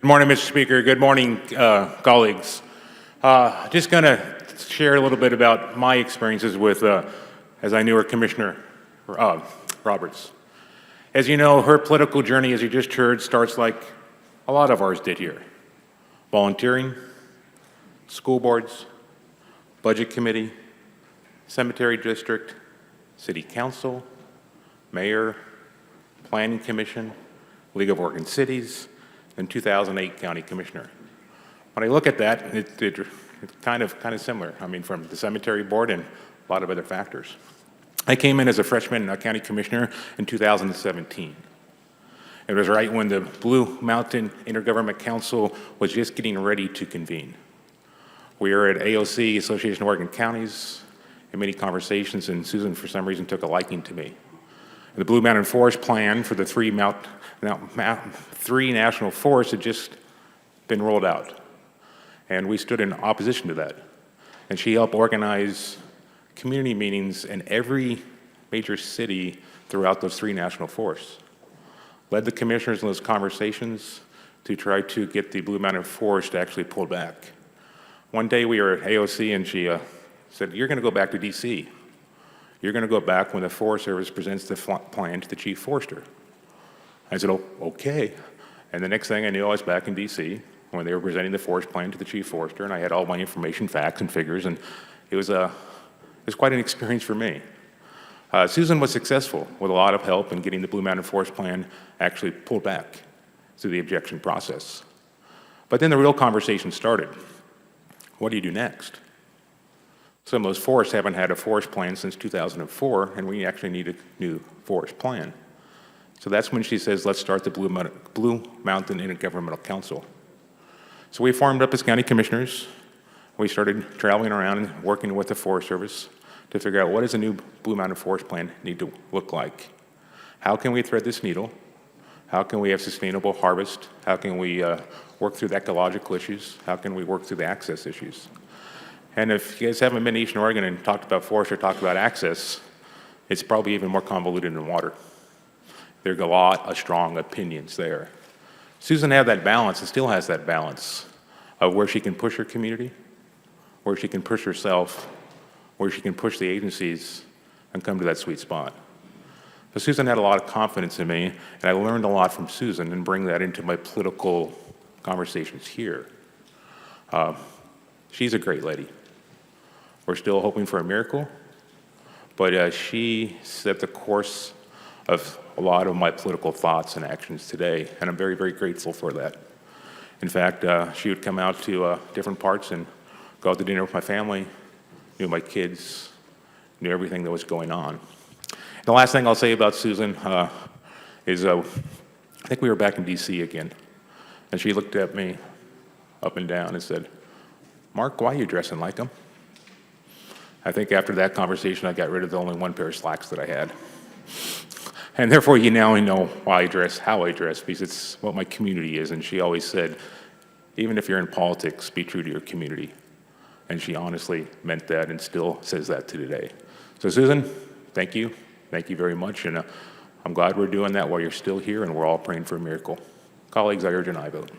Good morning, Mr. Speaker. Good morning, colleagues. Just going to share a little bit about my experiences with, as I knew her, Commissioner Roberts. As you know, her political journey, as you just heard, starts like a lot of ours did here. Volunteering, school boards, budget committee, cemetery district, city council, mayor, planning commission, League of Oregon Cities, and 2008 county commissioner. When I look at that, it's kind of similar. I mean, from the cemetery board and a lot of other factors. I came in as a freshman county commissioner in 2017. It was right when the Blue Mountain Intergovernment Council was just getting ready to convene. We were at AOC, Association of Oregon Counties, in many conversations, and Susan, for some reason, took a liking to me. The Blue Mountain Forest Plan for the three national forests had just been rolled out, and we stood in opposition to that. And she helped organize community meetings in every major city throughout those three national forests. Led the commissioners in those conversations to try to get the Blue Mountain Forest actually pulled back. One day we were at AOC and she said, "You're going to go back to DC. You're going to go back when the Forest Service presents the plan to the chief forester." I said, "Oh, okay." And the next thing I knew, I was back in DC when they were presenting the forest plan to the chief forester, and I had all my information, facts, and figures, and it was quite an experience for me. Susan was successful with a lot of help in getting the Blue Mountain Forest Plan actually pulled back through the objection process. But then the real conversation started. What do you do next? Some of those forests haven't had a forest plan since 2004, and we actually need a new forest plan. So that's when she says, let's start the Blue Mountain Intergovernmental Council. So we formed up as county commissioners. We started traveling around and working with the Forest Service to figure out what does a new Blue Mountain Forest Plan need to look like? How can we thread this needle? How can we have sustainable harvest? How can we work through the ecological issues? How can we work through the access issues? And if you guys haven't been to Eastern Oregon and talked about forest or talked about access, it's probably even more convoluted than water. There's a lot of strong opinions there. Susan had that balance and still has that balance of where she can push her community, where she can push herself, where she can push the agencies and come to that sweet spot. But Susan had a lot of confidence in me, and I learned a lot from Susan and bring that into my political conversations here. She's a great lady. We're still hoping for a miracle, but she set the course of a lot of my political thoughts and actions today, and I'm very, very grateful for that. In fact, she would come out to different parts and go out to dinner with my family, knew my kids, knew everything that was going on. The last thing I'll say about Susan is I think we were back in DC again, and she looked at me up and down and said, "Mark, why are you dressing like him?" I think after that conversation, I got rid of the only one pair of slacks that I had. And therefore, you now know why I dress, how I dress, because it's what my community is. And she always said, even if you're in politics, be true to your community. And she honestly meant that and still says that to today. So Susan, thank you. Thank you very much. And I'm glad we're doing that while you're still here and we're all praying for a miracle. Colleagues, I urge an aye vote.